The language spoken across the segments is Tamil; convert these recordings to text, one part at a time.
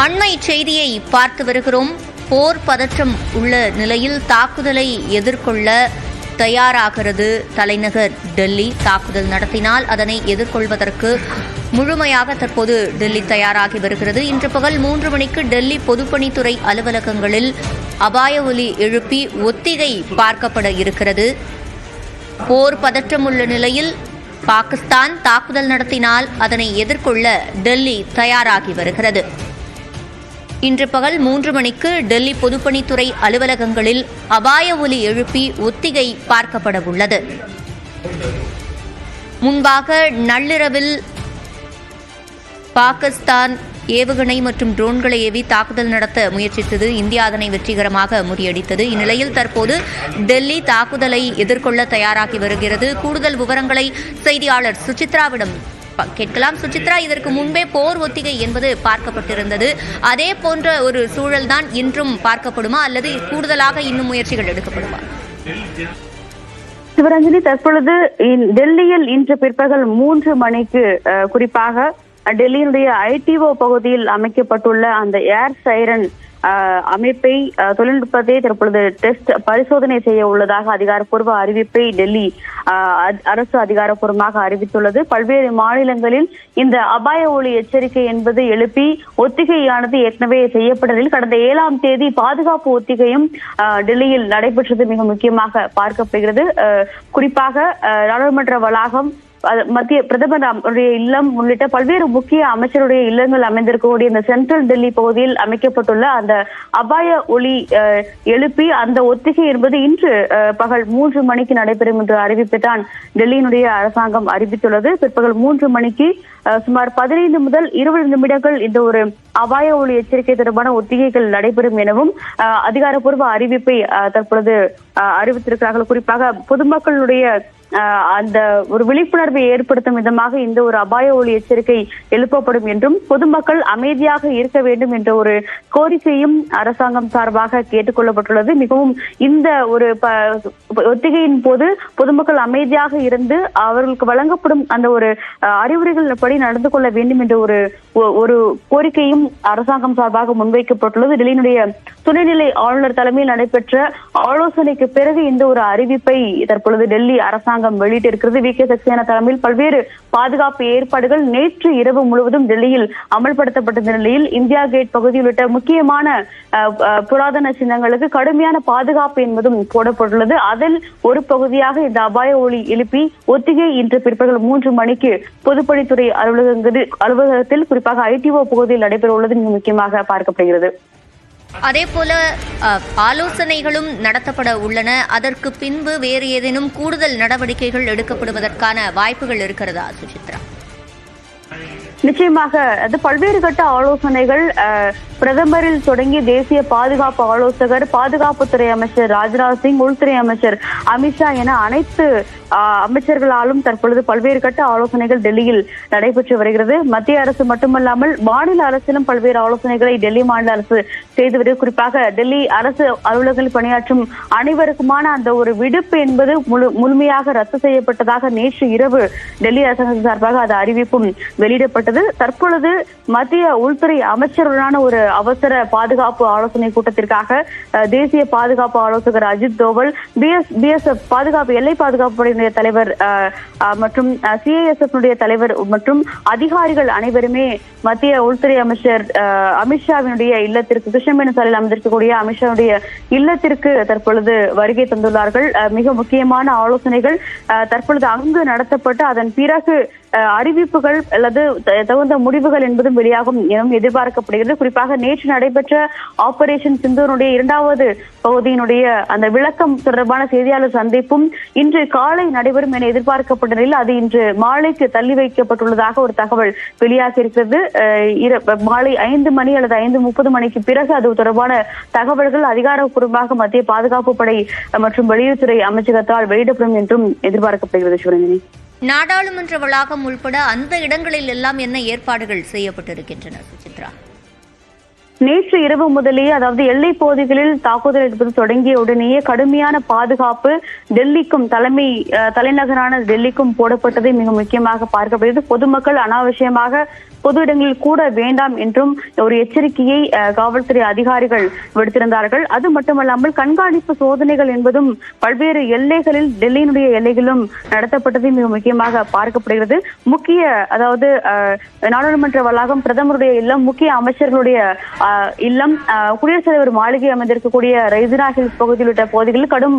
அண்மை செய்தியை பார்த்து வருகிறோம். போர் பதற்றம் உள்ள நிலையில் தாக்குதலை எதிர்கொள்ள தயாராகிறது தலைநகர் டெல்லி. தாக்குதல் நடத்தினால் அதனை எதிர்கொள்வதற்கு முழுமையாக தற்போது டெல்லி தயாராகி வருகிறது. இன்று பகல் 3 மணிக்கு டெல்லி பொதுப்பணித்துறை அலுவலகங்களில் அபாய ஒலி எழுப்பி ஒத்திகை பார்க்கப்பட இருக்கிறது. போர் பதற்றம் உள்ள நிலையில் பாகிஸ்தான் தாக்குதல் நடத்தினால் அதனை எதிர்கொள்ள டெல்லி தயாராகி வருகிறது. இன்று பகல் 3 மணிக்கு டெல்லி பொதுப்பணித்துறை அலுவலகங்களில் அபாய ஒலி எழுப்பி ஒத்திகை பார்க்கப்பட உள்ளது. முன்பாக நள்ளிரவில் பாகிஸ்தான் ஏவுகணை மற்றும் ட்ரோன்களை ஏவி தாக்குதல் நடத்த முயற்சித்தது. இந்தியா அதனை வெற்றிகரமாக முறியடித்தது. இந்நிலையில் தற்போது டெல்லி தாக்குதலை எதிர்கொள்ள தயாராகி வருகிறது. கூடுதல் விவரங்களை செய்தியாளர் சுசித்ராவிடம் கேட்கலாம். சுசித்ரா, இதற்கு முன்பே போர் ஒத்திகை என்பது பார்க்கப்பட்டிருந்தது. அதே போன்ற ஒரு சூழல்தான் இன்றும் பார்க்கப்படுமா அல்லது கூடுதலாக இன்னும் முயற்சிகள் எடுக்கப்படுமா? சிவரஞ்சனி, தற்பொழுது டெல்லியில் இன்று பிற்பகல் 3 மணிக்கு குறிப்பாக டெல்லியினுடைய ஐடிஓ பகுதியில் அமைக்கப்பட்டுள்ள அந்த ஏர் சைரன் அமைப்பை தொழில்நுட்பத்தை தற்பொழுது டெஸ்ட் பரிசோதனை செய்ய உள்ளதாக அதிகாரப்பூர்வ அறிவிப்பை டெல்லி அரசு அதிகாரப்பூர்வமாக அறிவித்துள்ளது. பல்வேறு மாநிலங்களில் இந்த அபாய ஒலி எச்சரிக்கை என்பது எழுப்பி ஒத்திகையானது ஏற்கனவே செய்யப்பட்டதில் கடந்த 7ஆம் தேதி பாதுகாப்பு ஒத்திகையும் டெல்லியில் நடைபெற்றது மிக முக்கியமாக பார்க்கப்படுகிறது. குறிப்பாக நாடாளுமன்ற வளாகம், மத்திய பிரதமருடைய இல்லம் உள்ளிட்ட பல்வேறு முக்கிய அமைச்சருடைய இல்லங்கள் அமைந்திருக்கக்கூடிய இந்த சென்ட்ரல் டெல்லி பகுதியில் அமைக்கப்பட்டுள்ள அந்த அபாய ஒலி எழுப்பி அந்த ஒத்திகை என்பது இன்று பகல் 3 மணிக்கு நடைபெறும் என்ற அறிவிப்பை தான் டெல்லியினுடைய அரசாங்கம் அறிவித்துள்ளது. பிற்பகல் 3 மணிக்கு சுமார் 15 முதல் 20 நிமிடங்கள் இந்த ஒரு அபாய ஒலி எச்சரிக்கை தொடர்பான ஒத்திகைகள் நடைபெறும் எனவும் அதிகாரப்பூர்வ அறிவிப்பை தற்பொழுது அறிவித்திருக்கிறார்கள். குறிப்பாக பொதுமக்களுடைய அந்த ஒரு விழிப்புணர்வை ஏற்படுத்தும் விதமாக இந்த ஒரு அபாய ஒலி எச்சரிக்கை எழுப்பப்படும் என்றும் பொதுமக்கள் அமைதியாக இருக்க வேண்டும் என்ற ஒரு கோரிக்கையும் அரசாங்கம் சார்பாக கேட்டுக் கொள்ளப்பட்டுள்ளது. மிகவும் இந்த ஒரு ஒத்திகையின் போது பொதுமக்கள் அமைதியாக இருந்து அவர்களுக்கு வழங்கப்படும் அந்த ஒரு அறிவுரைகள் படி நடந்து கொள்ள வேண்டும் என்ற ஒரு கோரிக்கையும் அரசாங்கம் சார்பாக முன்வைக்கப்பட்டுள்ளது. டெல்லியினுடைய துணைநிலை ஆளுநர் தலைமையில் நடைபெற்ற ஆலோசனைக்கு பிறகு இந்த ஒரு அறிவிப்பை தற்பொழுது டெல்லி அரசாங்கம் வெளியிட்டிருக்கிறது. வி.கே. சக்சேனா தலைமையில் பல்வேறு பாதுகாப்பு ஏற்பாடுகள் நேற்று இரவு முழுவதும் டெல்லியில் அமல்படுத்தப்பட்ட நிலையில் இந்தியா கேட் பகுதி உள்ளிட்ட முக்கியமான புராதன சின்னங்களுக்கு கடுமையான பாதுகாப்பு என்பதும் போடப்பட்டுள்ளது. அதில் ஒரு பகுதியாக இந்த அபாய ஒலி எழுப்பி ஒத்திகை இன்று பிற்பகல் 3 மணிக்கு பொதுப்பணித்துறை அலுவலகத்தில் குறிப்பாக ஐடிஓ பகுதியில் நடைபெற உள்ளது மிக முக்கியமாக பார்க்கப்படுகிறது. அதேபோல ஆலோசனைகளும் நடத்தப்பட உள்ளன. அதற்கு பின்பு வேறு ஏதேனும் கூடுதல் நடவடிக்கைகள் எடுக்கப்படுவதற்கான வாய்ப்புகள் இருக்கிறதா சுசித்ரா? நிச்சயமாக அது பல்வேறு கட்ட ஆலோசனைகள் பிரதமரில் தொடங்கி தேசிய பாதுகாப்பு ஆலோசகர், பாதுகாப்புத்துறை அமைச்சர் ராஜ்நாத் சிங், உள்துறை அமைச்சர் அமித்ஷா என அனைத்து அமைச்சர்களாலும் தற்பொழுது பல்வேறு கட்ட ஆலோசனைகள் டெல்லியில் நடைபெற்று வருகிறது. மத்திய அரசு மட்டுமல்லாமல் மாநில அரசிலும் பல்வேறு ஆலோசனைகளை டெல்லி மாநில அரசு செய்து வருகிறது. குறிப்பாக டெல்லி அரசு அலுவலகங்களில் பணியாற்றும் அனைவருக்குமான அந்த ஒரு விடுப்பு என்பது முழுமையாக ரத்து செய்யப்பட்டதாக நேற்று இரவு டெல்லி அரசாங்கம் சார்பாக அது அறிவிப்பும் வெளியிடப்பட்டது. தற்பொழுது மத்திய உள்துறை அமைச்சருடனான ஒரு அவசர பாதுகாப்பு ஆலோசனை கூட்டத்திற்காக தேசிய பாதுகாப்பு ஆலோசகர் அஜித் தோவல், பிஎஸ்எஃப் பாதுகாப்பு எல்லை பாதுகாப்பு படையினுடைய தலைவர் மற்றும் சிஐஎஸ்எஃப் தலைவர் மற்றும் அதிகாரிகள் அனைவருமே மத்திய உள்துறை அமைச்சர் அமித்ஷாவினுடைய இல்லத்திற்கு, கிருஷ்ணமேனு சாலையில் அமைந்திருக்கக்கூடிய அமித்ஷாவுடைய இல்லத்திற்கு தற்பொழுது வருகை தந்துள்ளார்கள். மிக முக்கியமான ஆலோசனைகள் தற்பொழுது அங்கு நடத்தப்பட்டு அதன் பிறகு அறிவிப்புகள் அல்லது தகுந்த முடிவுகள் என்பதும் வெளியாகும் எனவும் எதிர்பார்க்கப்படுகிறது. குறிப்பாக நேற்று நடைபெற்ற ஆபரேஷன் சிந்தூருடைய 2வது பகுதியினுடைய அந்த விளக்கம் தொடர்பான செய்தியாளர் சந்திப்பும் இன்று காலை நடைபெறும் என எதிர்பார்க்கப்பட்ட நிலையில் அது இன்று மாலைக்கு தள்ளி வைக்கப்பட்டுள்ளதாக ஒரு தகவல் வெளியாகி இருக்கிறது. மாலை 5 மணி அல்லது 5:30 மணிக்கு பிறகு அது தொடர்பான தகவல்கள் அதிகாரப்பூர்வமாக மத்திய பாதுகாப்பு படை மற்றும் வெளியுறவுத்துறை அமைச்சகத்தால் வெளியிடப்படும் என்றும் எதிர்பார்க்கப்படுகிறது. சிவரஞ்சனி, நாடாளுமன்ற வளாகம் உள்பட அந்த இடங்களில் எல்லாம் என்ன ஏற்பாடுகள் செய்யப்பட்டிருக்கின்றன சுசித்ரா? நேற்று இரவு முதலே, அதாவது எல்லை பகுதிகளில் தாக்குதல் எடுப்பது தொடங்கிய உடனேயே கடுமையான பாதுகாப்பு டெல்லிக்கும் தலைநகரான டெல்லிக்கும் போடப்பட்டதை மிக முக்கியமாக பார்க்கப்படுகிறது. பொதுமக்கள் அனாவசியமாக பொது இடங்களில் கூட வேண்டாம் என்றும் ஒரு எச்சரிக்கையை காவல்துறை அதிகாரிகள் விடுத்திருந்தார்கள். அது மட்டுமல்லாமல் கண்காணிப்பு சோதனைகள் என்பதும் பல்வேறு எல்லைகளில் டெல்லியினுடைய எல்லைகளும் நடத்தப்பட்டது மிக முக்கியமாக பார்க்கப்படுகிறது. அதாவது நாடாளுமன்ற வளாகம், பிரதமருடைய இல்லம், முக்கிய அமைச்சர்களுடைய இல்லம், குடியரசுத் தலைவர் மாளிகை அமைந்திருக்கக்கூடிய ரெய்சினா ஹில்ஸ் பகுதியில் உள்ளிட்ட பகுதிகளில் கடும்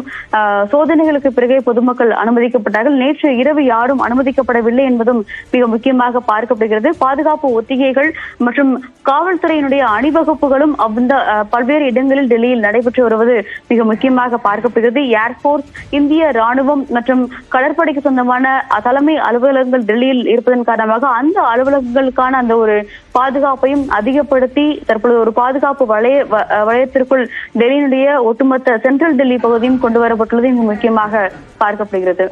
சோதனைகளுக்கு பிறகே பொதுமக்கள் அனுமதிக்கப்பட்டார்கள். நேற்று இரவு யாரும் அனுமதிக்கப்படவில்லை என்பதும் மிக முக்கியமாக பார்க்கப்படுகிறது. பாதுகாப்பு ஒத்திகைகள் மற்றும் காவல்துறையினுடைய அணிவகுப்புகளும் அந்த பல்வேறு இடங்களில் டெல்லியில் நடைபெற்று வருவது மிக முக்கியமாக பார்க்கப்படுகிறது. ஏர்போர்ஸ், இந்திய ராணுவம் மற்றும் கடற்படைக்கு சொந்தமான தலைமை அலுவலகங்கள் டெல்லியில் இருப்பதன் காரணமாக அந்த அலுவலகங்களுக்கான அந்த ஒரு பாதுகாப்பையும் அதிகப்படுத்தி தற்பொழுது ஒரு பாதுகாப்பு வளையத்திற்குள் டெல்லியினுடைய ஒட்டுமொத்த சென்ட்ரல் டெல்லி பகுதியும் கொண்டு வரப்பட்டுள்ளது முக்கியமாக பார்க்கப்படுகிறது.